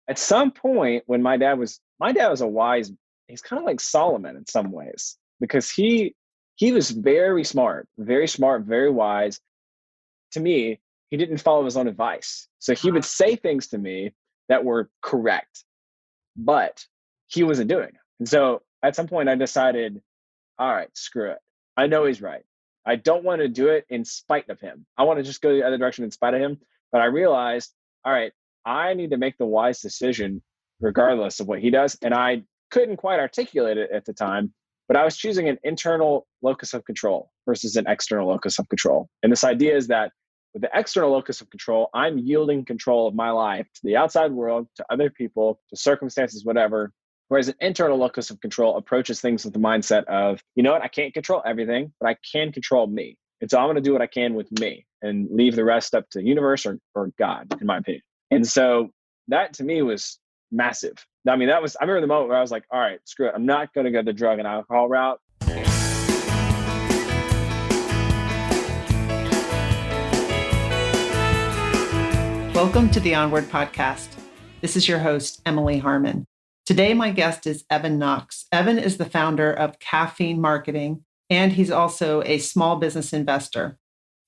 at some point when my dad was he's kind of like Solomon in some ways, because he was very smart, very wise. To me, he didn't follow his own advice. So he would say things to me that were correct, but he wasn't doing it. And so at some point I decided, all right, screw it. I know he's right. I don't want to do it in spite of him. I want to just go the other direction in spite of him. But I realized, all right, I need to make the wise decision regardless of what he does. And I couldn't quite articulate it at the time, but I was choosing an internal locus of control versus an external locus of control. And this idea is that with the external locus of control, I'm yielding control of my life to the outside world, to other people, to circumstances, whatever. Whereas an internal locus of control approaches things with the mindset of, you know what, I can't control everything, but I can control me. And so I'm going to do what I can with me and leave the rest up to the universe or God, in my opinion. And so that to me was massive. I mean, I remember the moment where I was like, all right, screw it. I'm not going to go the drug and alcohol route. Welcome to the Onward Podcast. This is your host, Emily Harmon. Today, my guest is Evan Knox. Evan is the founder of Caffeine Marketing, and he's also a small business investor.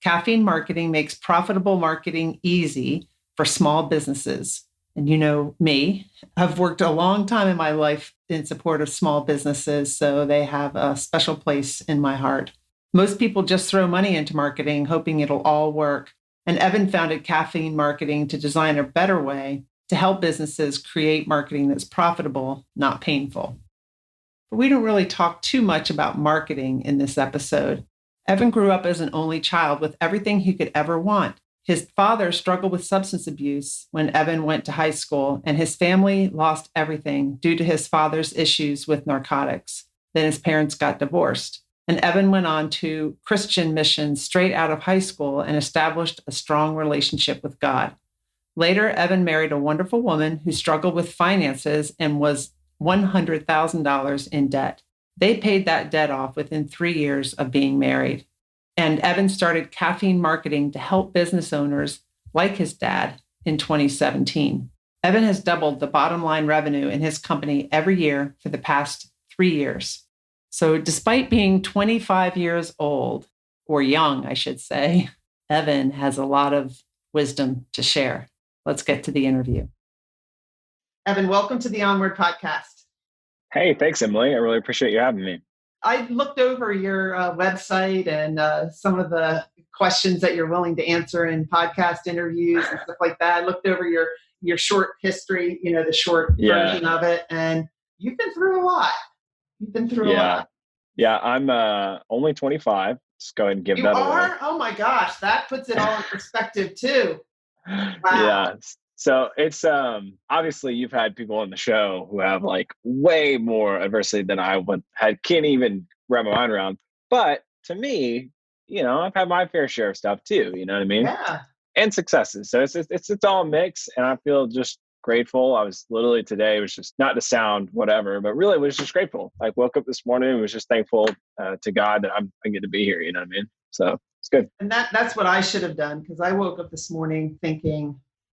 Caffeine Marketing makes profitable marketing easy for small businesses. And you know me, I've worked a long time in my life in support of small businesses, so they have a special place in my heart. Most people just throw money into marketing, hoping it'll all work. And Evan founded Caffeine Marketing to design a better way to help businesses create marketing that's profitable, not painful. But we don't really talk too much about marketing in this episode. Evan grew up as an only child with everything he could ever want. His father struggled with substance abuse when Evan went to high school, and his family lost everything due to his father's issues with narcotics. Then his parents got divorced. And Evan went on to Christian missions straight out of high school and established a strong relationship with God. Later, Evan married a wonderful woman who struggled with finances and was $100,000 in debt. They paid that debt off within 3 years of being married. And Evan started Caffeine Marketing to help business owners like his dad in 2017. Evan has doubled the bottom line revenue in his company every year for the past 3 years. So despite being 25 years old, or young, I should say, Evan has a lot of wisdom to share. Let's get to the interview. Evan, welcome to the Onward Podcast. Hey, thanks, Emily. I really appreciate you having me. I looked over your website and some of the questions that you're willing to answer in podcast interviews and stuff like that. I looked over your short history, the short version of it, and you've been through a lot. You've been through a lot. Yeah, I'm only 25. Just go ahead and give that away. Oh my gosh, that puts it all in perspective too. Wow. Yeah. So it's obviously you've had people on the show who have like way more adversity than can't even wrap my mind around. But to me, I've had my fair share of stuff too. You know what I mean? Yeah. And successes. So it's all a mix, and I feel just grateful. I was literally today, was just not to sound whatever, but really was just grateful. Like woke up this morning and was just thankful to God that I get to be here. You know what I mean? So it's good. And that's what I should have done, because I woke up this morning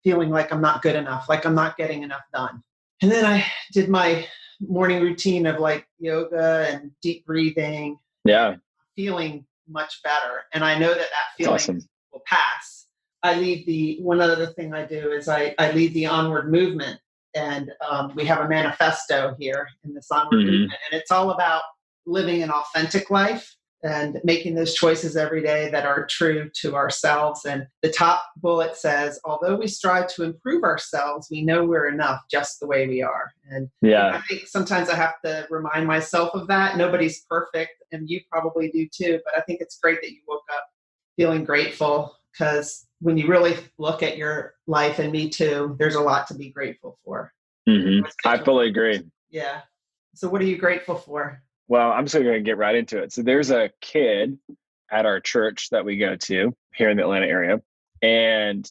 feeling like I'm not good enough, like I'm not getting enough done. And then I did my morning routine of like yoga and deep breathing. Yeah. Feeling much better. And I know that feeling will pass. One other thing I do is I lead the Onward movement. And we have a manifesto here in this Onward movement. And it's all about living an authentic life and making those choices every day that are true to ourselves. And the top bullet says, although we strive to improve ourselves, we know we're enough just the way we are. And I think sometimes I have to remind myself of that. Nobody's perfect, and you probably do too. But I think it's great that you woke up feeling grateful, because when you really look at your life, and me too, there's a lot to be grateful for. Mm-hmm. I fully agree. Yeah. So what are you grateful for? Well, I'm just going to get right into it. So there's a kid at our church that we go to here in the Atlanta area, and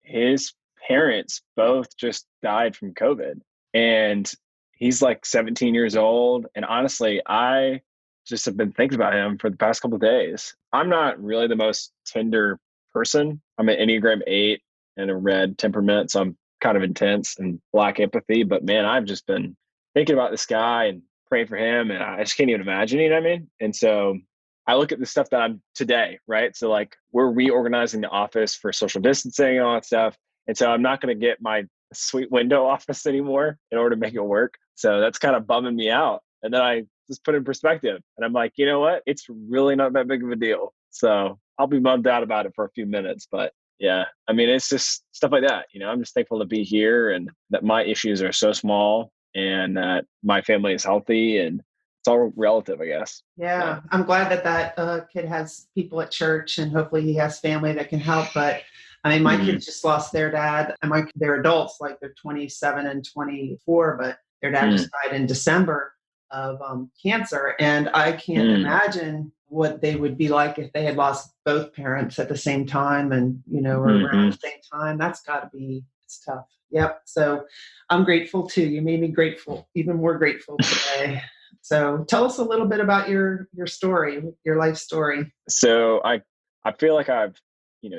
his parents both just died from COVID. And he's like 17 years old. And honestly, I just have been thinking about him for the past couple of days. I'm not really the most tender person. I'm an Enneagram 8 and a red temperament. So I'm kind of intense and lack empathy. But man, I've just been thinking about this guy and praying for him, and I just can't even imagine, you know what I mean? And so I look at the stuff that I'm today, right? So like we're reorganizing the office for social distancing and all that stuff. And so I'm not going to get my sweet window office anymore in order to make it work. So that's kind of bumming me out. And then I just put it in perspective and I'm like, you know what? It's really not that big of a deal. So I'll be bummed out about it for a few minutes, but yeah, I mean, it's just stuff like that. I'm just thankful to be here and that my issues are so small and that my family is healthy, and it's all relative, I guess. Yeah, I'm glad that kid has people at church, and hopefully he has family that can help. But I mean, my kids just lost their dad, and they're adults, like they're 27 and 24, but their dad just died in December of cancer. And I can't imagine what they would be like if they had lost both parents at the same time and, or around the same time. That's got to be, it's tough. Yep. So I'm grateful too. You made me grateful, even more grateful today. So tell us a little bit about your story, your life story. So I feel like I've,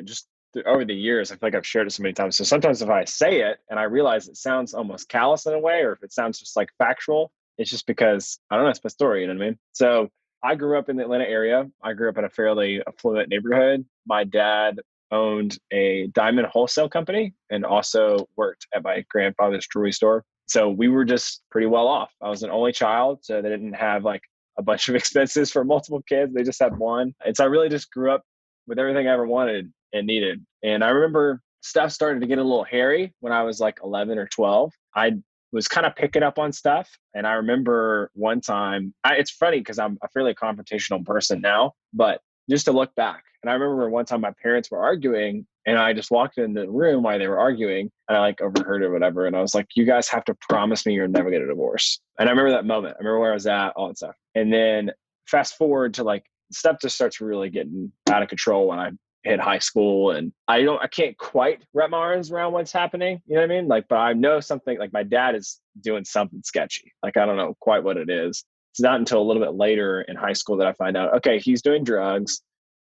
just over the years, I feel like I've shared it so many times. So sometimes if I say it and I realize it sounds almost callous in a way, or if it sounds just like factual, it's just because I don't know, it's my story, you know what I mean? So I grew up in the Atlanta area. I grew up in a fairly affluent neighborhood. My dad owned a diamond wholesale company and also worked at my grandfather's jewelry store. So we were just pretty well off. I was an only child, so they didn't have like a bunch of expenses for multiple kids. They just had one. And so I really just grew up with everything I ever wanted and needed. And I remember stuff started to get a little hairy when I was like 11 or 12. I was kind of picking up on stuff. And I remember one time, it's funny because I'm a fairly confrontational person now, but just to look back. And I remember one time my parents were arguing and I just walked in the room while they were arguing and I like overheard it or whatever. And I was like, you guys have to promise me you'll never get a divorce. And I remember that moment. I remember where I was at, all that stuff. And then fast forward to like stuff just starts really getting out of control when I hit high school, and I can't quite wrap my arms around what's happening. You know what I mean? Like, but I know something, like my dad is doing something sketchy. Like, I don't know quite what it is. It's not until a little bit later in high school that I find out, okay, he's doing drugs,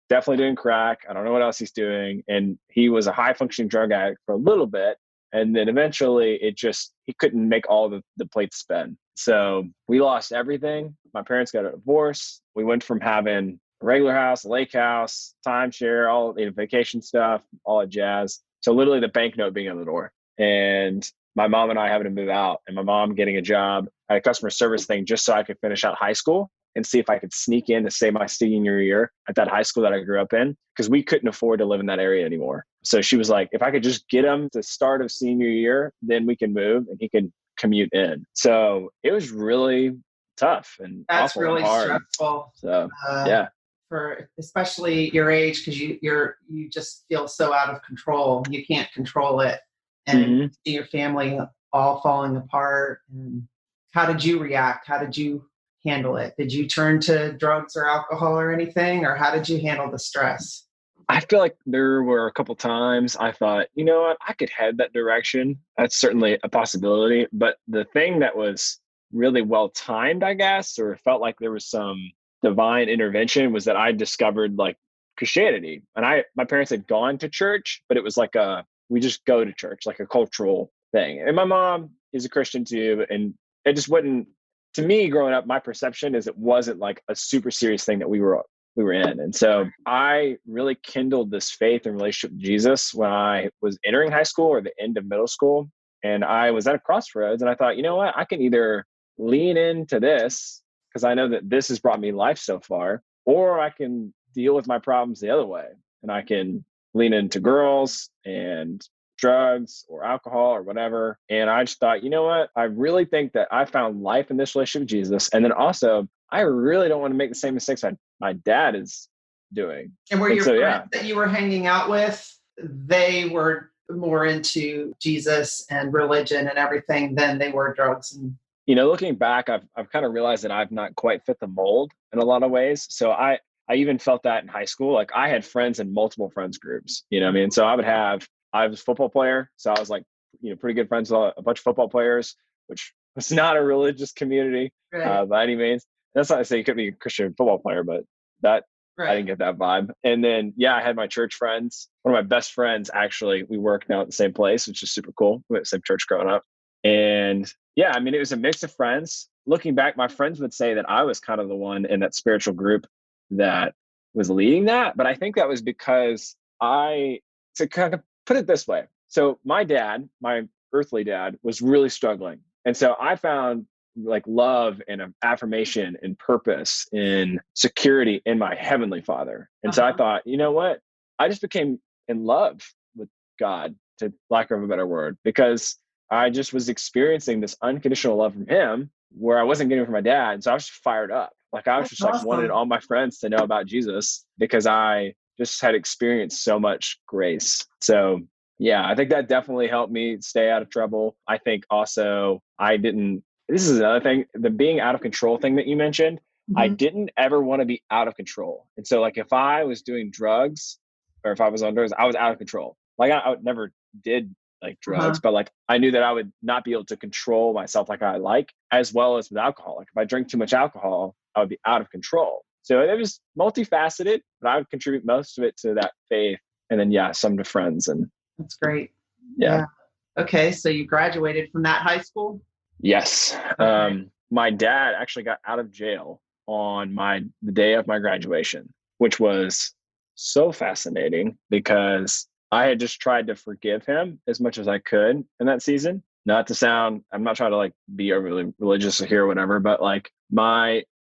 definitely doing crack. I don't know what else he's doing. And he was a high functioning drug addict for a little bit. And then eventually he couldn't make all the plates spin. So we lost everything. My parents got a divorce. We went from having a regular house, a lake house, timeshare, all vacation stuff, all that jazz. So literally the banknote being on the door. And my mom and I having to move out, and my mom getting a job at a customer service thing just so I could finish out high school and see if I could sneak in to stay my senior year at that high school that I grew up in, because we couldn't afford to live in that area anymore. So she was like, if I could just get him to start of senior year, then we can move and he can commute in. So it was really tough and that's awful really and hard. stressful. So yeah. For especially your age, because you just feel so out of control. You can't control it, and see your family all falling apart. And how did you react? How did you handle it? Did you turn to drugs or alcohol or anything, or how did you handle the stress? I feel like there were a couple times I thought, you know what, I could head that direction. That's certainly a possibility. But the thing that was really well timed, I guess, or felt like there was some divine intervention, was that I discovered like Christianity. And my parents had gone to church, but it was like we just go to church, like a cultural thing. And my mom is a Christian too. And it just wasn't, to me growing up, my perception is it wasn't like a super serious thing that we were in. And so I really kindled this faith and relationship with Jesus when I was entering high school or the end of middle school. And I was at a crossroads and I thought, you know what, I can either lean into this because I know that this has brought me life so far, or I can deal with my problems the other way. And I can lean into girls and drugs or alcohol or whatever. And I just thought, you know what, I really think that I found life in this relationship with Jesus. And then also, I really don't want to make the same mistakes my dad is doing. And were your friends that you were hanging out with, they were more into Jesus and religion and everything than they were drugs? And looking back, I've kind of realized that I've not quite fit the mold in a lot of ways. So I even felt that in high school. Like I had friends in multiple friends groups, you know what I mean? So I was a football player. So I was like, pretty good friends with a bunch of football players, which was not a religious community by any means. That's not to say you couldn't be a Christian football player, but that I didn't get that vibe. And then, yeah, I had my church friends. One of my best friends, actually, we work now at the same place, which is super cool. We went to the same church growing up. And yeah, I mean, it was a mix of friends. Looking back, my friends would say that I was kind of the one in that spiritual group that was leading that. But I think that was because to kind of put it this way. So my dad, my earthly dad, was really struggling. And so I found like love and affirmation and purpose and security in my heavenly father. And so I thought, you know what? I just became in love with God, to lack of a better word, because I just was experiencing this unconditional love from him where I wasn't getting from my dad. And so I was just fired up. Like I was That's just like wanted awesome. all my friends to know about Jesus because I just had experienced so much grace. So yeah, I think that definitely helped me stay out of trouble. I think also this is another thing, the being out of control thing that you mentioned. I Mhm. didn't ever want to be out of control. And so like if I was doing drugs or if I was on drugs, I was out of control. Like I never did like drugs, Uh-huh. but like I knew that I would not be able to control myself like I like, as well as with alcohol. Like if I drink too much alcohol, I would be out of control. So it was multifaceted, but I would contribute most of it to that faith. And then yeah, some to friends and That's great. yeah. Yeah. Okay. So you graduated from that high school? Yes. Okay. My dad actually got out of jail on the day of my graduation, which was so fascinating because I had just tried to forgive him as much as I could in that season. I'm not trying to like be overly religious here or whatever, but like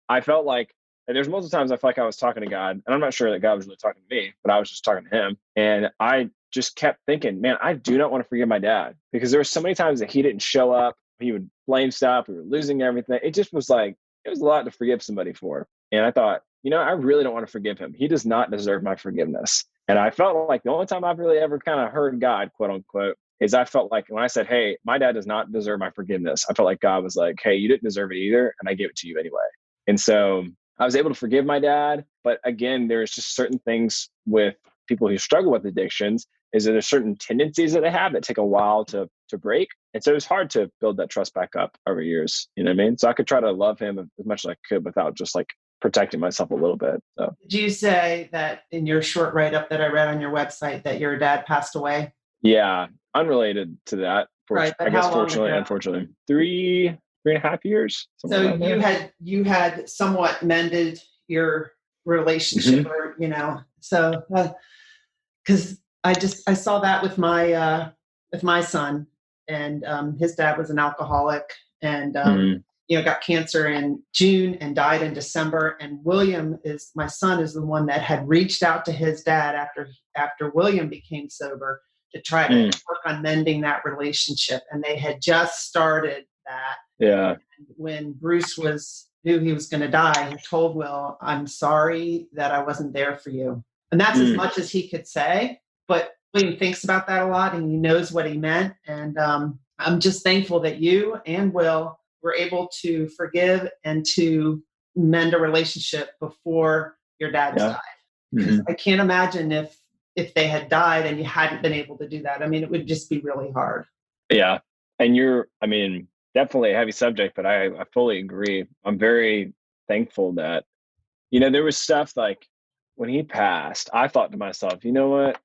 I felt like there's multiple times I felt like I was talking to God, and I'm not sure that God was really talking to me, but I was just talking to him. And I just kept thinking, man, I do not want to forgive my dad because there were so many times that he didn't show up. He would blame stuff. We were losing everything. It just was like, it was a lot to forgive somebody for. And I thought, I really don't want to forgive him. He does not deserve my forgiveness. And I felt like the only time I've really ever kind of heard God, quote unquote, is I felt like when I said, hey, my dad does not deserve my forgiveness, I felt like God was like, hey, you didn't deserve it either. And I gave it to you anyway. And so I was able to forgive my dad. But again, there's just certain things with people who struggle with addictions is that there's certain tendencies that they have that take a while to break. And so it was hard to build that trust back up over years. You know what I mean? So I could try to love him as much as I could without just like protecting myself a little bit. So Did you say that in your short write up that I read on your website that your dad passed away? yeah, unrelated to that. Right. But I guess how long fortunately, ago? unfortunately, three and a half years, somewhere So around there. you had somewhat mended your relationship, Mm-hmm. or so because I saw that with my son, and his dad was an alcoholic, and Mm-hmm. got cancer in June and died in December. And William is my son is the one that had reached out to his dad after William became sober to try to work on mending that relationship, and they had just started that. Yeah. When Bruce knew he was going to die, he told Will, "I'm sorry that I wasn't there for you." And that's as much as he could say. But William thinks about that a lot, and he knows what he meant. And I'm just thankful that you and Will were able to forgive and to mend a relationship before your dad's Yeah. died. Because Mm-hmm. I can't imagine if they had died and you hadn't been able to do that. I mean, it would just be really hard. Yeah. And definitely a heavy subject, but I fully agree. I'm very thankful that, there was stuff like when he passed, I thought to myself, you know what?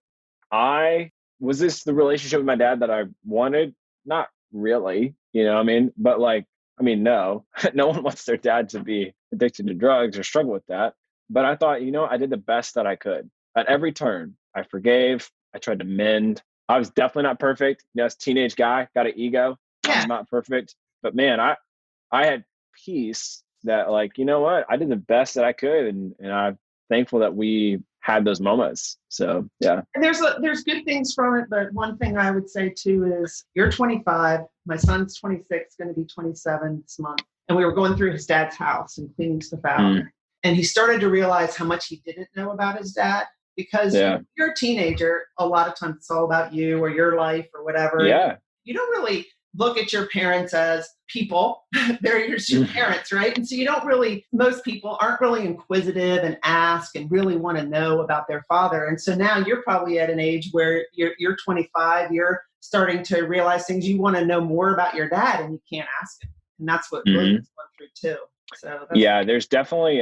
Was this the relationship with my dad that I wanted? Not really, but like, no, no one wants their dad to be addicted to drugs or struggle with that. But I thought, I did the best that I could at every turn. I forgave, I tried to mend. I was definitely not perfect. As a teenage guy, got an ego. Yeah. I'm not perfect, but man, I had peace that like, you know what? I did the best that I could. And I'm thankful that we had those moments. So yeah. And there's good things from it, but one thing I would say too is you're 25, my son's 26, going to be 27 this month, and we were going through his dad's house and cleaning stuff out, and he started to realize how much he didn't know about his dad because you're a teenager. A lot of times it's all about you or your life or whatever. Yeah. You don't really look at your parents as people. They're your parents, right? And so most people aren't really inquisitive and ask and really want to know about their father. And so now you're probably at an age where you're 25, you're starting to realize things you want to know more about your dad and you can't ask him. And that's what William's going through too. So yeah, there's definitely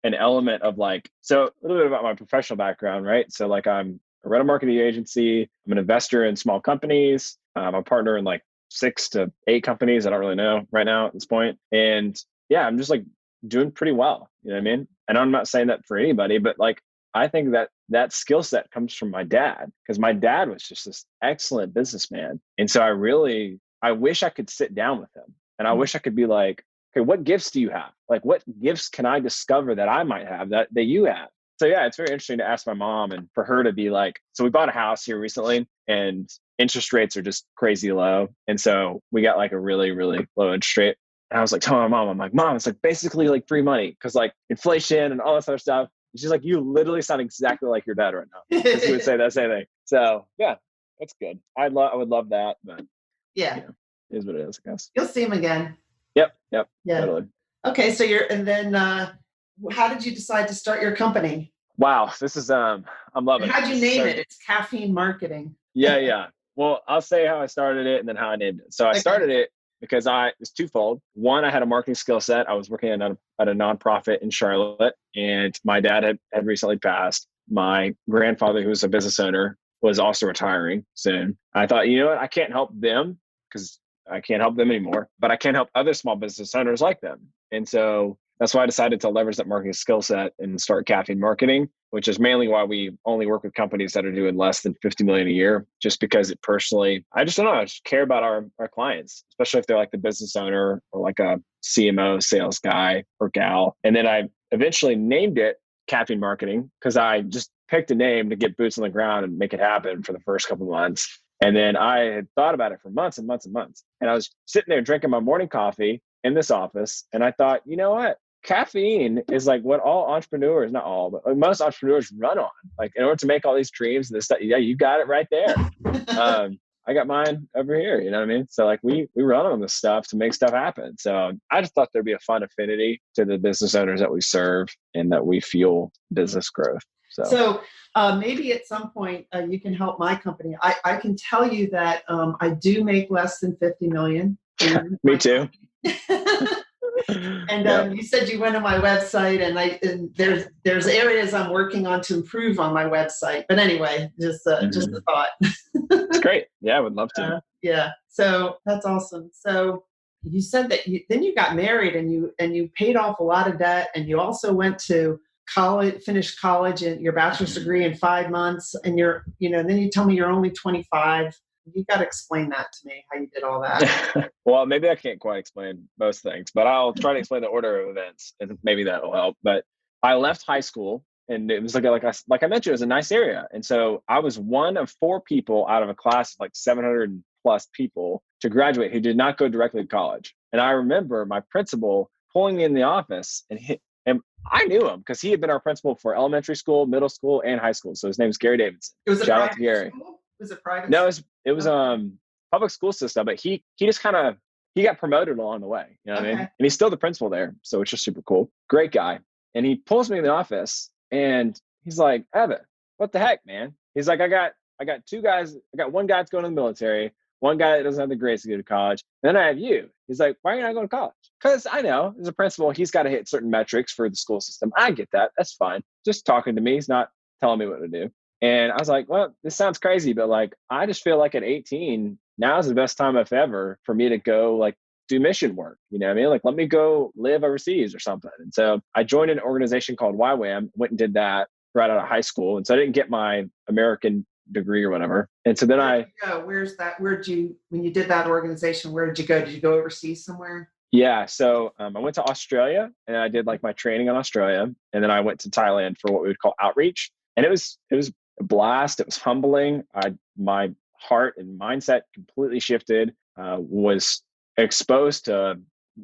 an element of like, so a little bit about my professional background, right? So like I run a marketing agency. I'm an investor in small companies. I'm a partner in like 6 to 8 companies. I don't really know right now at this point. And yeah, I'm just like doing pretty well. You know what I mean? And I'm not saying that for anybody, but like, I think that that skill set comes from my dad because my dad was just this excellent businessman. And so I wish I could sit down with him and I wish I could be like, okay, what gifts do you have? Like, what gifts can I discover that I might have that you have? So yeah, it's very interesting to ask my mom and for her to be like, so we bought a house here recently and interest rates are just crazy low. And so we got like a really, really low interest rate. And I was like telling my mom, I'm like, Mom, it's like basically like free money because like inflation and all this other stuff. And she's like, you literally sound exactly like your dad right now. Because he would say that same thing. So yeah, that's good. I would love that, but Yeah. it is what it is, I guess. You'll see him again. Yep. Yeah. Totally. Okay. So and then how did you decide to start your company? Wow. This is, I'm loving it. How'd you name it? It's Caffeine Marketing. Yeah. Well, I'll say how I started it and then how I named it. So I started it because it's twofold. One, I had a marketing skill set. I was working at a nonprofit in Charlotte and my dad had recently passed. My grandfather, who was a business owner, was also retiring soon. I thought, you know what? I can't help them because I can't help them anymore, but I can help other small business owners like them. And so that's why I decided to leverage that marketing skill set and start Caffeine Marketing, which is mainly why we only work with companies that are doing less than 50 million a year, just because it personally, I just don't know, I just care about our clients, especially if they're like the business owner or like a CMO sales guy or gal. And then I eventually named it Caffeine Marketing because I just picked a name to get boots on the ground and make it happen for the first couple of months. And then I had thought about it for months and months and months. And I was sitting there drinking my morning coffee in this office. And I thought, you know what? Caffeine is like what all entrepreneurs, not all, but like most entrepreneurs run on. Like in order to make all these dreams and this stuff, yeah, you got it right there. I got mine over here, you know what I mean? So like we run on this stuff to make stuff happen. So I just thought there'd be a fun affinity to the business owners that we serve and that we fuel business growth. So maybe at some point you can help my company. I can tell you that I do make less than 50 million. Me too. And you said you went on my website, and there's areas I'm working on to improve on my website. But anyway, just a thought. It's great. Yeah, I would love to. Yeah. So that's awesome. So you said that then you got married and you paid off a lot of debt, and you also went to college, finished college and your bachelor's degree in 5 months. And then you tell me you're only 25. You got to explain that to me, how you did all that. Well, maybe I can't quite explain most things, but I'll try to explain the order of events and maybe that will help. But I left high school and it was like I mentioned, it was a nice area. And so I was one of 4 people out of a class of like 700 plus people to graduate who did not go directly to college. And I remember my principal pulling me in the office and I knew him because he had been our principal for elementary school, middle school, and high school. So his name is Gary Davidson. It was Shout out to Gary. School? Was it private? No, it was public school system, but he just kind of he got promoted along the way. You know what I mean? And he's still the principal there, so it's just super cool. Great guy. And he pulls me in the office and he's like, Evan, what the heck, man? He's like, I got 2 guys. I got one guy that's going to the military, one guy that doesn't have the grades to go to college. And then I have you. He's like, why are you not going to college? Because I know as a principal, he's got to hit certain metrics for the school system. I get that. That's fine. Just talking to me. He's not telling me what to do. And I was like, well, this sounds crazy, but like, I just feel like at 18, now is the best time if ever for me to go like do mission work. You know what I mean? Like, let me go live overseas or something. And so I joined an organization called YWAM, went and did that right out of high school. And so I didn't get my American degree or whatever. And so then where's that? When you did that organization, where did you go? Did you go overseas somewhere? Yeah. So I went to Australia and I did like my training in Australia. And then I went to Thailand for what we would call outreach. And it was a blast. It was humbling. My heart and mindset completely shifted, was exposed to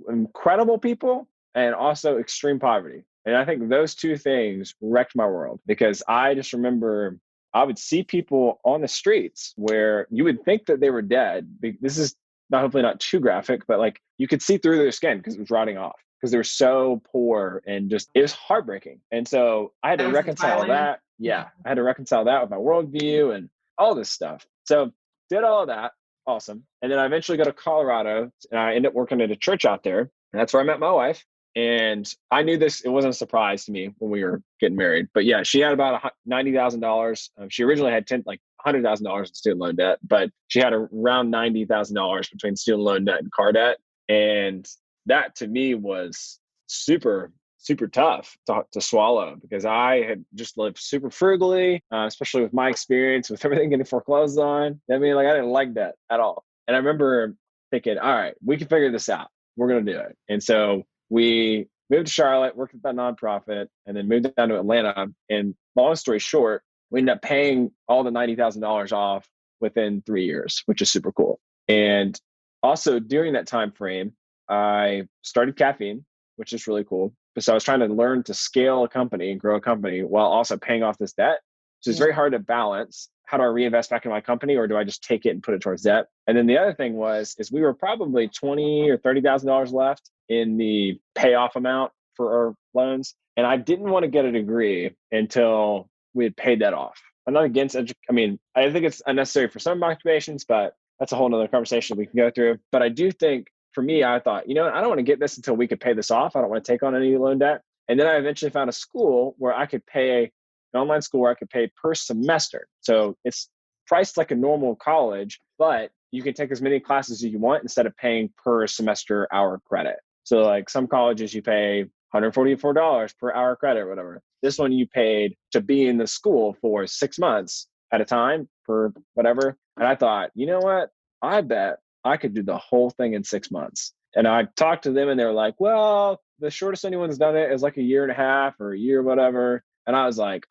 incredible people and also extreme poverty. And I think those 2 things wrecked my world because I just remember I would see people on the streets where you would think that they were dead. This is hopefully not too graphic, but like you could see through their skin because it was rotting off because they were so poor and just, it was heartbreaking. And so I had to reconcile that. Yeah. I had to reconcile that with my worldview and all this stuff. So did all of that. Awesome. And then I eventually go to Colorado and I ended up working at a church out there. And that's where I met my wife. And I knew this, it wasn't a surprise to me when we were getting married. But yeah, she had about $90,000. She originally had like $100,000 in student loan debt, but she had around $90,000 between student loan debt and car debt. And that to me was super, super tough to swallow because I had just lived super frugally, especially with my experience with everything getting foreclosed on. I mean, like I didn't like that at all. And I remember thinking, all right, we can figure this out. We're going to do it. And so we moved to Charlotte, worked at that nonprofit, and then moved down to Atlanta. And long story short, we ended up paying all the $90,000 off within 3 years, which is super cool. And also during that time frame, I started Caffeine, which is really cool. So I was trying to learn to scale a company and grow a company while also paying off this debt. So it's very hard to balance. How do I reinvest back in my company, or do I just take it and put it towards debt? And then the other thing is we were probably $20,000 or $30,000 left in the payoff amount for our loans, and I didn't want to get a degree until we had paid that off. I'm not against I mean, I think it's unnecessary for some occupations, but that's a whole nother conversation we can go through. But I do think for me, I thought, I don't want to get this until we could pay this off. I don't want to take on any loan debt. And then I eventually found a school where I could pay an online school where I could pay per semester. So it's priced like a normal college, but you can take as many classes as you want instead of paying per semester hour credit. So like some colleges you pay $144 per hour credit or whatever. This one you paid to be in the school for 6 months at a time for whatever. And I thought, you know what? I bet I could do the whole thing in 6 months. And I talked to them and they were like, well, the shortest anyone's done it is like a year and a half or a year, whatever. And I was like,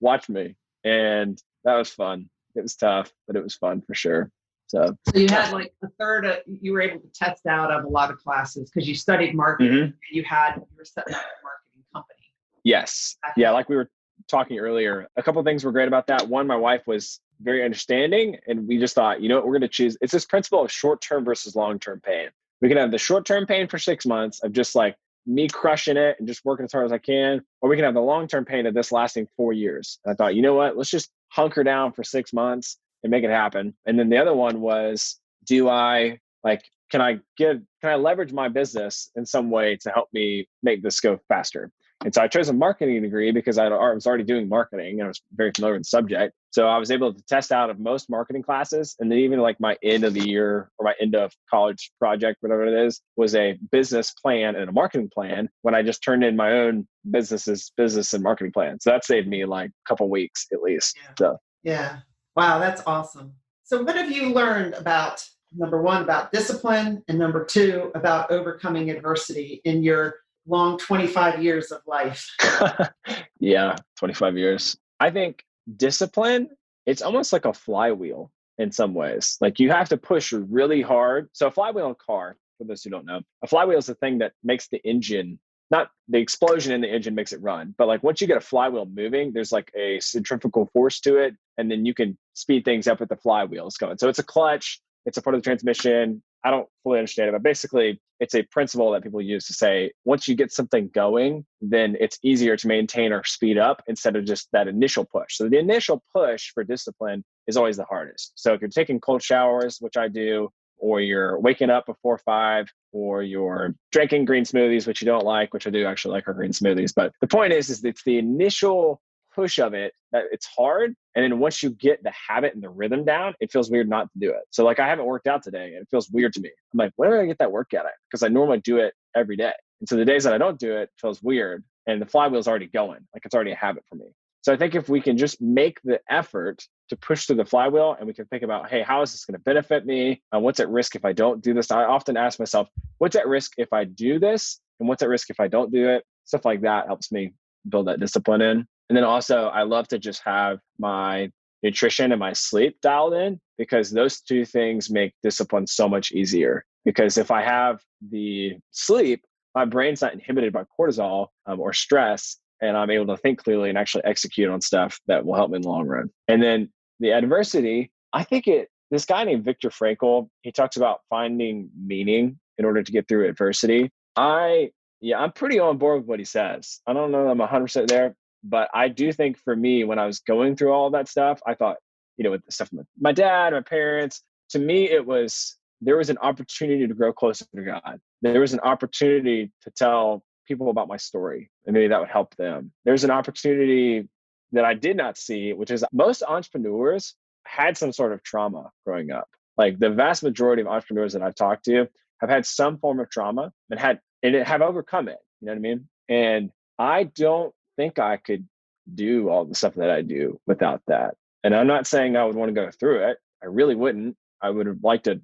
watch me. And that was fun. It was tough, but it was fun for sure. So you had like a third you were able to test out of a lot of classes because you studied marketing and you were setting up a marketing company. Yes. Yeah. Like we were talking earlier, a couple of things were great about that. One, my wife was very understanding, and we just thought, you know what, we're going to choose. It's this principle of short-term versus long-term pain. We can have the short-term pain for 6 months of just like me crushing it and just working as hard as I can, or we can have the long-term pain of this lasting 4 years. And I thought, you know what, let's just hunker down for 6 months and make it happen. And then the other one was, can I leverage my business in some way to help me make this go faster? And so I chose a marketing degree because I was already doing marketing and I was very familiar with the subject. So I was able to test out of most marketing classes. And then even like my end of the year or my end of college project, whatever it is, was a business plan and a marketing plan when I just turned in my own business and marketing plan. So that saved me like a couple weeks at least. Yeah. Wow, that's awesome. So what have you learned about, number one, about discipline, and number two, about overcoming adversity in your long 25 years of life? Yeah, 25 years. I think discipline, it's almost like a flywheel in some ways. Like you have to push really hard. So a flywheel in a car, for those who don't know, a flywheel is the thing that makes the engine, not the explosion in the engine makes it run, but like once you get a flywheel moving, there's like a centrifugal force to it. And then you can speed things up with the flywheels going. So it's a clutch, it's a part of the transmission. I don't fully understand it, but basically it's a principle that people use to say, once you get something going, then it's easier to maintain or speed up instead of just that initial push. So the initial push for discipline is always the hardest. So if you're taking cold showers, which I do, or you're waking up before 5, or you're drinking green smoothies, which you don't like, which I do actually like our green smoothies. But the point is it's the initial push of it that it's hard. And then once you get the habit and the rhythm down, it feels weird not to do it. So like I haven't worked out today and it feels weird to me. I'm like, when am I gonna get that workout at? Because I normally do it every day. And so the days that I don't do it, it feels weird. And the flywheel's already going. Like it's already a habit for me. So I think if we can just make the effort to push through the flywheel and we can think about, hey, how is this going to benefit me? What's at risk if I don't do this? I often ask myself, what's at risk if I do this? And what's at risk if I don't do it? Stuff like that helps me build that discipline in. And then also I love to just have my nutrition and my sleep dialed in, because those two things make discipline so much easier. Because if I have the sleep, my brain's not inhibited by cortisol or stress, and I'm able to think clearly and actually execute on stuff that will help me in the long run. And then the adversity, I think this guy named Viktor Frankl, he talks about finding meaning in order to get through adversity. I'm pretty on board with what he says. I don't know that I'm 100% there, but I do think for me, when I was going through all of that stuff, I thought, with the stuff with my dad, my parents, to me, it was there was an opportunity to grow closer to God. There was an opportunity to tell people about my story, and maybe that would help them. There's an opportunity that I did not see, which is most entrepreneurs had some sort of trauma growing up. Like the vast majority of entrepreneurs that I've talked to have had some form of trauma and have overcome it. You know what I mean? And I don't think I could do all the stuff that I do without that. And I'm not saying I would want to go through it. I really wouldn't. I would have liked a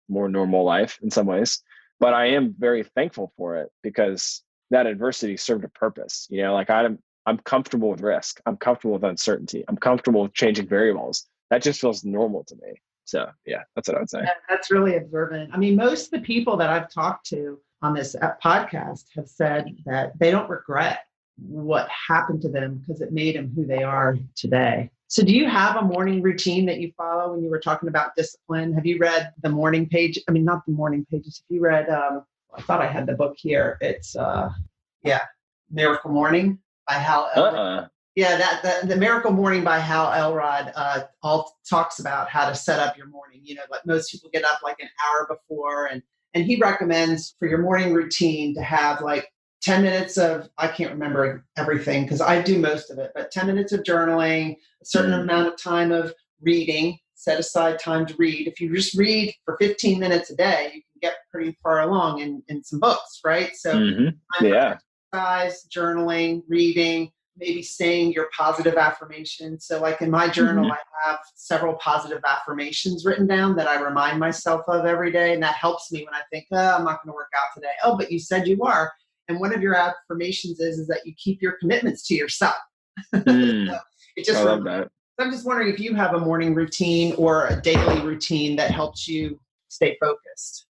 more normal life in some ways, but I am very thankful for it because that adversity served a purpose. Like I'm comfortable with risk. I'm comfortable with uncertainty. I'm comfortable with changing variables. That just feels normal to me. So yeah, that's what I would say. That's really observant. I mean, most of the people that I've talked to on this podcast have said that they don't regret what happened to them because it made them who they are today. So do you have a morning routine that you follow when you were talking about discipline? Have you read the morning page? I mean, not the morning pages. Have you read, I thought I had the book here. It's, Miracle Morning by Hal Elrod. Yeah, the Miracle Morning by Hal Elrod all talks about how to set up your morning. Like most people get up like an hour before, and he recommends for your morning routine to have like 10 minutes of, I can't remember everything because I do most of it, but 10 minutes of journaling, a certain amount of time of reading, set aside time to read. If you just read for 15 minutes a day, you can get pretty far along in some books, right? So exercise, journaling, reading, maybe saying your positive affirmations. So like in my journal, I have several positive affirmations written down that I remind myself of every day. And that helps me when I think, I'm not going to work out today. Oh, but you said you are. And one of your affirmations is that you keep your commitments to yourself. So I love that. I'm just wondering if you have a morning routine or a daily routine that helps you stay focused.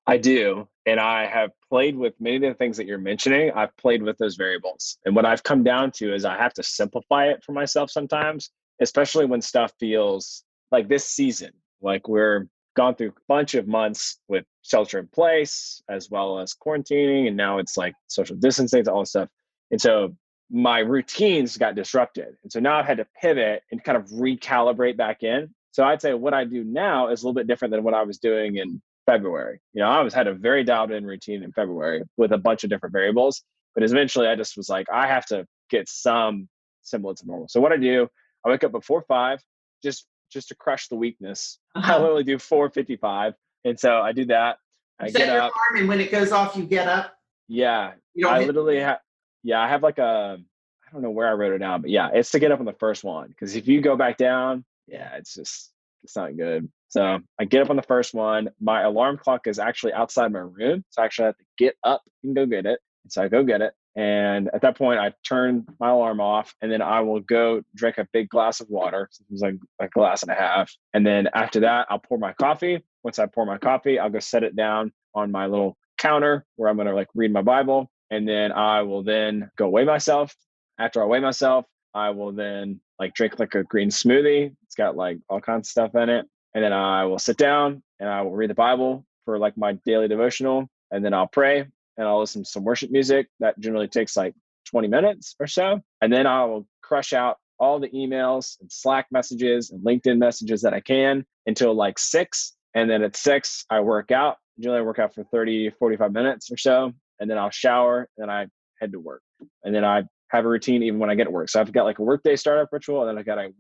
I do. And I have played with many of the things that you're mentioning. I've played with those variables. And what I've come down to is I have to simplify it for myself sometimes, especially when stuff feels like this season, like we're gone through a bunch of months with shelter in place, as well as quarantining. And now it's like social distancing, all this stuff. And so my routines got disrupted. And so now I've had to pivot and kind of recalibrate back in. So I'd say what I do now is a little bit different than what I was doing in February. I had a very dialed in routine in February with a bunch of different variables, but eventually I just was like, I have to get some semblance of normal. So what I do, I wake up before 5, just to crush the weakness. I literally do 4:55. And so I do that. I get up. Alarm, and when it goes off, you get up. Yeah. I literally have, I have like I don't know where I wrote it down, but yeah, it's to get up on the first one. Cause if you go back down, it's not good. So I get up on the first one. My alarm clock is actually outside my room. So I actually have to get up and go get it. And so I go get it. And at that point, I turn my alarm off, and then I will go drink a big glass of water. So it was like a glass and a half. And then after that, I'll pour my coffee. Once I pour my coffee, I'll go set it down on my little counter where I'm going to like read my Bible. And then I will then go weigh myself. After I weigh myself, I will then like drink like a green smoothie. It's got like all kinds of stuff in it. And then I will sit down and I will read the Bible for like my daily devotional. And then I'll pray and I'll listen to some worship music. That generally takes like 20 minutes or so. And then I will crush out all the emails and Slack messages and LinkedIn messages that I can until like 6. And then at 6, I work out. Generally I work out for 30, 45 minutes or so. And then I'll shower and then I head to work. And then I have a routine even when I get to work. So I've got like a workday startup ritual, and then I've got a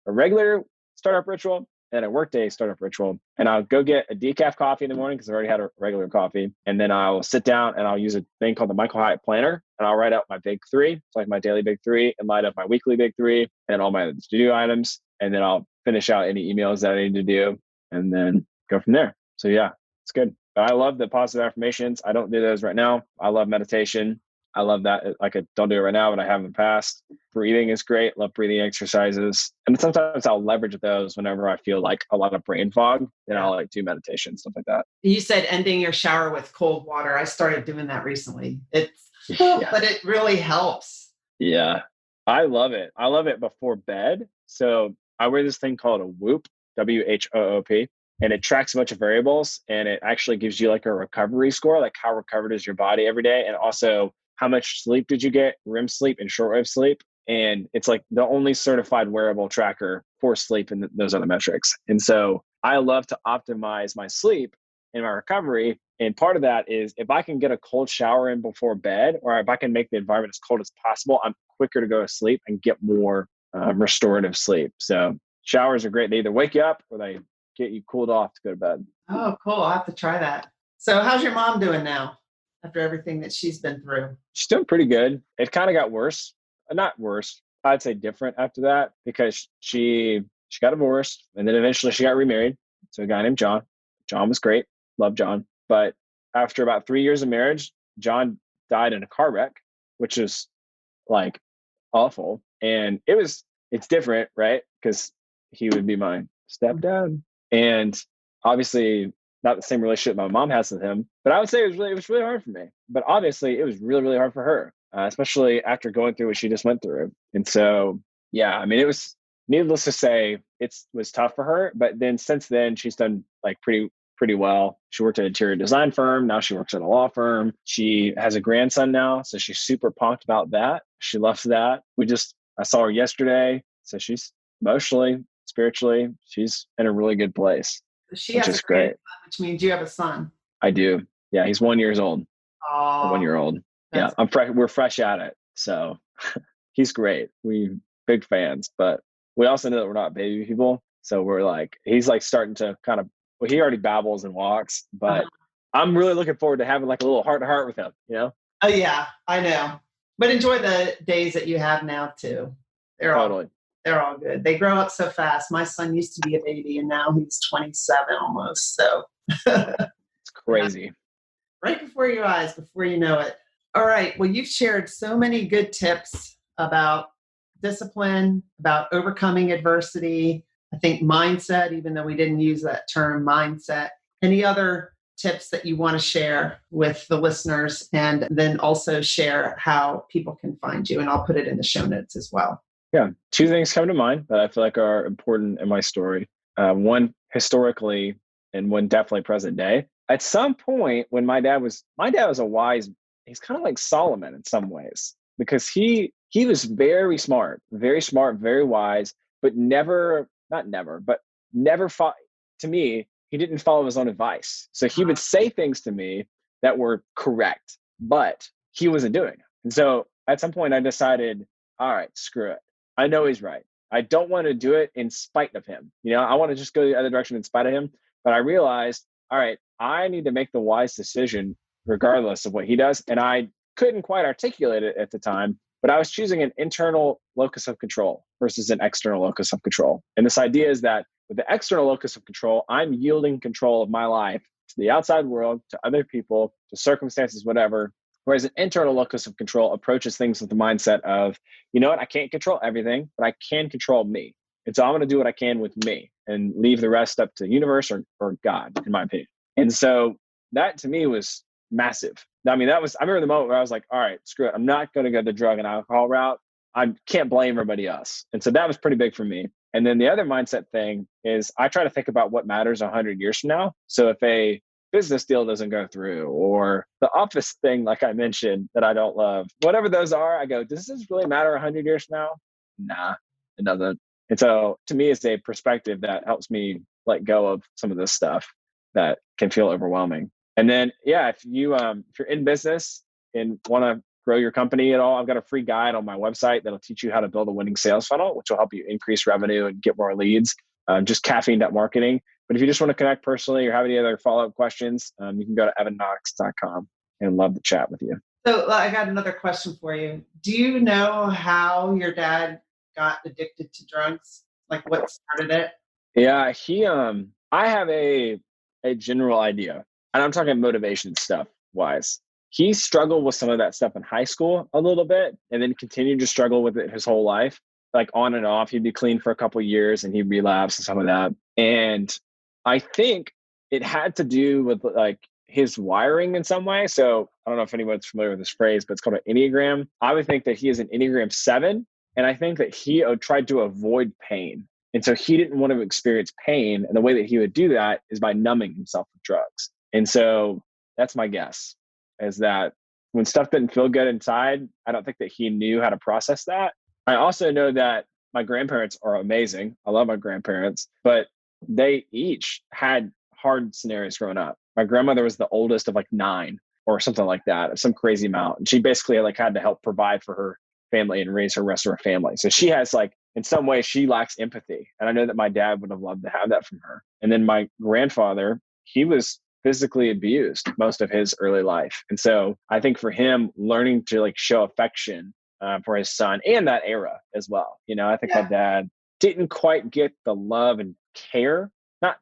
regular startup ritual, and a workday startup ritual. And I'll go get a decaf coffee in the morning because I already had a regular coffee. And then I'll sit down and I'll use a thing called the Michael Hyatt Planner, and I'll write out my big 3. It's like my daily big 3, and light up my weekly big 3 and all my to-do items. And then I'll finish out any emails that I need to do and then go from there. So yeah, it's good. But I love the positive affirmations. I don't do those right now. I love meditation. I love that. Like I don't do it right now, but I have in the past. Breathing is great. Love breathing exercises. And sometimes I'll leverage those whenever I feel like a lot of brain fog. Then I'll like do meditation, stuff like that. You said ending your shower with cold water. I started doing that recently. But it really helps. Yeah. I love it. I love it before bed. So I wear this thing called a Whoop, WHOOP. And it tracks a bunch of variables, and it actually gives you like a recovery score, like how recovered is your body every day. And also how much sleep did you get, REM sleep and shortwave sleep. And it's like the only certified wearable tracker for sleep and those other metrics. And so I love to optimize my sleep and my recovery. And part of that is if I can get a cold shower in before bed, or if I can make the environment as cold as possible, I'm quicker to go to sleep and get more restorative sleep. So showers are great. They either wake you up or they get you cooled off to go to bed. Oh, cool. I'll have to try that. So how's your mom doing now after everything that she's been through? She's doing pretty good. It kind of got worse. Not worse. I'd say different after that, because she got divorced and then eventually she got remarried to a guy named John. John was great. Love John. But after about 3 years of marriage, John died in a car wreck, which is like awful. And it's different, right? Because he would be my stepdad. And obviously not the same relationship my mom has with him. But I would say it was really hard for me. But obviously it was really, really hard for her, especially after going through what she just went through. And so, yeah, I mean, it was, needless to say, it was tough for her. But then since then, she's done like pretty well. She worked at an interior design firm. Now she works at a law firm. She has a grandson now, so she's super pumped about that. She loves that. I saw her yesterday, so she's emotionally, spiritually, she's in a really good place, She which has is a great. grandson, which means you have a son. I do. Yeah, he's 1 year old. Oh, 1 year old. Yeah, we're fresh at it. So he's great. We big fans, but we also know that we're not baby people. So we're like, he's like starting to kind of, well, he already babbles and walks, but I'm really looking forward to having like a little heart to heart with him, you know? Oh yeah, I know. But enjoy the days that you have now too. Totally. They're all good. They grow up so fast. My son used to be a baby and now he's 27 almost. So it's crazy. Right before your eyes, before you know it. All right. Well, you've shared so many good tips about discipline, about overcoming adversity. I think mindset, even though we didn't use that term mindset. Any other tips that you want to share with the listeners, and then also share how people can find you? And I'll put it in the show notes as well. Yeah. Two things come to mind that I feel like are important in my story. One historically, and one definitely present day. At some point when my dad was he's kind of like Solomon in some ways, because he was very smart, very wise, but never fought. To me, he didn't follow his own advice. So he would say things to me that were correct, but he wasn't doing it. And so at some point I decided, all right, screw it. I know he's right. I don't want to do it in spite of him. You know, I want to just go the other direction in spite of him. But I realized, all right, I need to make the wise decision regardless of what he does. And I couldn't quite articulate it at the time, but I was choosing an internal locus of control versus an external locus of control. And this idea is that with the external locus of control, I'm yielding control of my life to the outside world, to other people, to circumstances, whatever. Whereas an internal locus of control approaches things with the mindset of, you know what, I can't control everything, but I can control me. And so I'm going to do what I can with me and leave the rest up to the universe or God, in my opinion. And so that to me was massive. I mean, I remember the moment where I was like, all right, screw it. I'm not going to go the drug and alcohol route. I can't blame everybody else. And so that was pretty big for me. And then the other mindset thing is I try to think about what matters 100 years from now. So if a business deal doesn't go through, or the office thing, like I mentioned, that I don't love, whatever those are, I go, does this really matter 100 years from now? Nah, it doesn't. And so to me, it's a perspective that helps me let go of some of this stuff that can feel overwhelming. And then, yeah, if you're in business and want to grow your company at all, I've got a free guide on my website that'll teach you how to build a winning sales funnel, which will help you increase revenue and get more leads. Just caffeine marketing. But if you just want to connect personally or have any other follow-up questions, you can go to evanknox.com and love to chat with you. So I got another question for you. Do you know how your dad got addicted to drugs? Like what started it? Yeah, I have a general idea, and I'm talking motivation stuff wise. He struggled with some of that stuff in high school a little bit, and then continued to struggle with it his whole life, like on and off. He'd be clean for a couple of years and he'd relapse and some of that. And I think it had to do with like his wiring in some way. So I don't know if anyone's familiar with this phrase, but it's called an Enneagram. I would think that he is an Enneagram 7. And I think that he tried to avoid pain. And so he didn't want to experience pain. And the way that he would do that is by numbing himself with drugs. And so that's my guess, is that when stuff didn't feel good inside, I don't think that he knew how to process that. I also know that my grandparents are amazing. I love my grandparents, but they each had hard scenarios growing up. My grandmother was the oldest of like 9 or something like that, some crazy amount. And she basically like had to help provide for her family and raise her rest of her family. So she has like, in some ways, she lacks empathy. And I know that my dad would have loved to have that from her. And then my grandfather, he was physically abused most of his early life. And so I think for him, learning to like show affection for his son and that era as well. I think my dad didn't quite get the love and care, not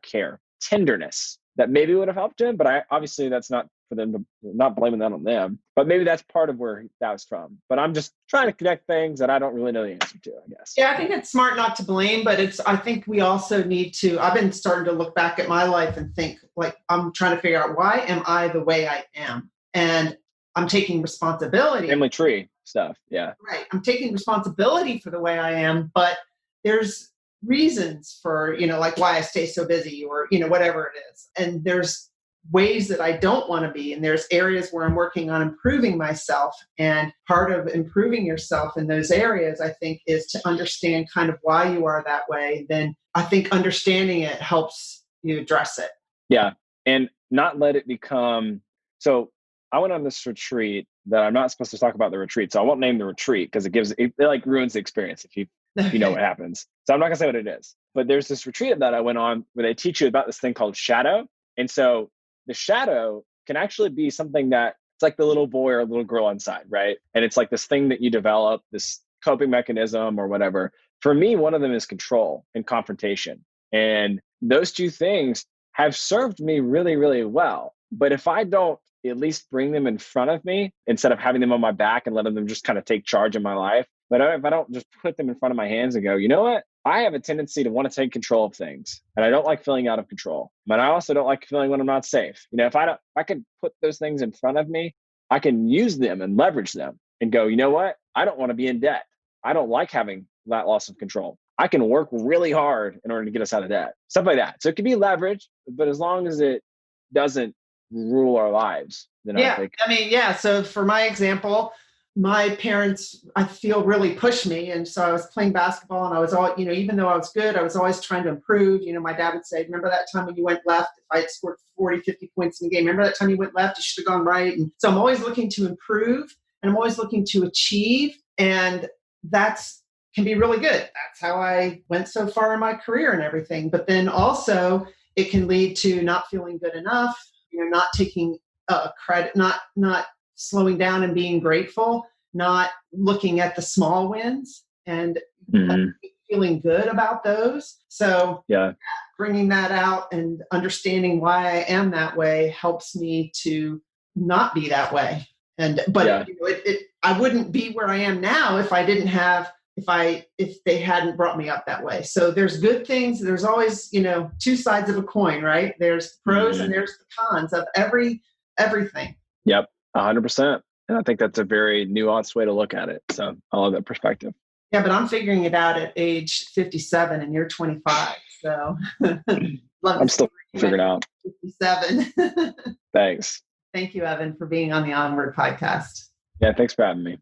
care, tenderness that maybe would have helped him. But obviously that's not for them to, not blaming that on them, but maybe that's part of where that was from. But I'm just trying to connect things that I don't really know the answer to, I guess. Yeah, I think it's smart not to blame, but I think we also need to, I've been starting to look back at my life and think like, I'm trying to figure out, why am I the way I am? And I'm taking responsibility. Family tree stuff. Yeah. Right. I'm taking responsibility for the way I am, but there's reasons for, like why I stay so busy or, whatever it is. And there's ways that I don't want to be. And there's areas where I'm working on improving myself. And part of improving yourself in those areas, I think, is to understand kind of why you are that way. Then I think understanding it helps you address it. Yeah. And not let it become, so I went on this retreat that I'm not supposed to talk about the retreat. So I won't name the retreat because it like ruins the experience if you know what happens. So I'm not gonna say what it is, but there's this retreat that I went on where they teach you about this thing called shadow. And so the shadow can actually be something that it's like the little boy or little girl inside, right? And it's like this thing that you develop, this coping mechanism or whatever. For me, one of them is control and confrontation. And those two things have served me really, really well. But if I don't at least bring them in front of me instead of having them on my back and letting them just kind of take charge of my life, but if I don't just put them in front of my hands and go, you know what? I have a tendency to want to take control of things, and I don't like feeling out of control. But I also don't like feeling when I'm not safe. If I can put those things in front of me, I can use them and leverage them and go, you know what? I don't want to be in debt. I don't like having that loss of control. I can work really hard in order to get us out of debt. Stuff like that. So it can be leverage, but as long as it doesn't rule our lives, then I think. So for my example, my parents, I feel, really pushed me. And so I was playing basketball and I was all, even though I was good, I was always trying to improve. My dad would say, remember that time when you went left? If I had scored 40, 50 points in the game, remember that time you went left? You should have gone right. And so I'm always looking to improve and I'm always looking to achieve. And can be really good. That's how I went so far in my career and everything. But then also it can lead to not feeling good enough, not taking credit, not slowing down and being grateful, not looking at the small wins and feeling good about those. So bringing that out and understanding why I am that way helps me to not be that way. I wouldn't be where I am now if they hadn't brought me up that way. So there's good things. There's always, two sides of a coin, right? There's pros and there's the cons of everything. Yep. 100%. And I think that's a very nuanced way to look at it. So I love that perspective. Yeah, but I'm figuring it out at age 57 and you're 25. So I'm still figuring out. 57. Thanks. Thank you, Evan, for being on the Onward podcast. Yeah, thanks for having me.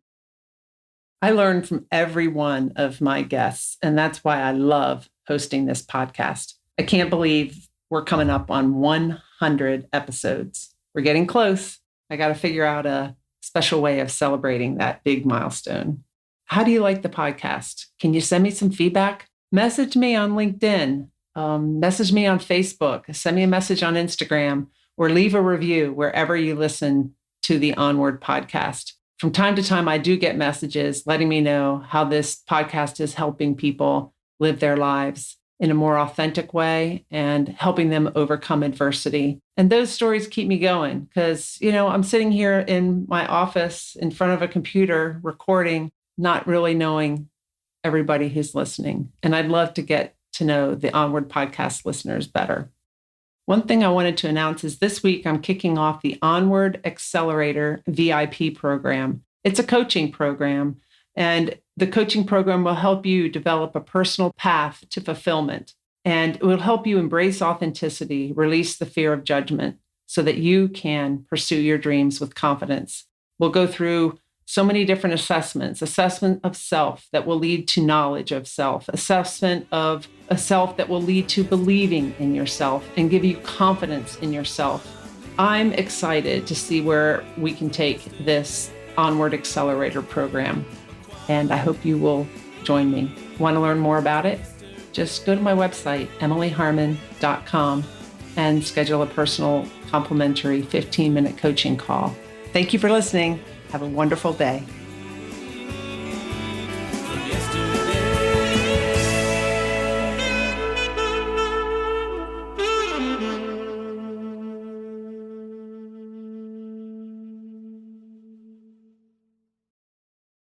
I learn from every one of my guests, and that's why I love hosting this podcast. I can't believe we're coming up on 100 episodes. We're getting close. I got to figure out a special way of celebrating that big milestone. How do you like the podcast? Can you send me some feedback? Message me on LinkedIn, message me on Facebook, send me a message on Instagram, or leave a review wherever you listen to the Onward podcast. From time to time, I do get messages letting me know how this podcast is helping people live their lives in a more authentic way and helping them overcome adversity. And those stories keep me going because, I'm sitting here in my office in front of a computer recording, not really knowing everybody who's listening. And I'd love to get to know the Onward podcast listeners better. One thing I wanted to announce is this week I'm kicking off the Onward Accelerator VIP program. It's a coaching program, and the coaching program will help you develop a personal path to fulfillment. And it will help you embrace authenticity, release the fear of judgment so that you can pursue your dreams with confidence. We'll go through so many different assessments: assessment of self that will lead to knowledge of self, assessment of a self that will lead to believing in yourself and give you confidence in yourself. I'm excited to see where we can take this Onward Accelerator program, and I hope you will join me. Want to learn more about it? Just go to my website, emilyharmon.com, and schedule a personal complimentary 15-minute coaching call. Thank you for listening. Have a wonderful day.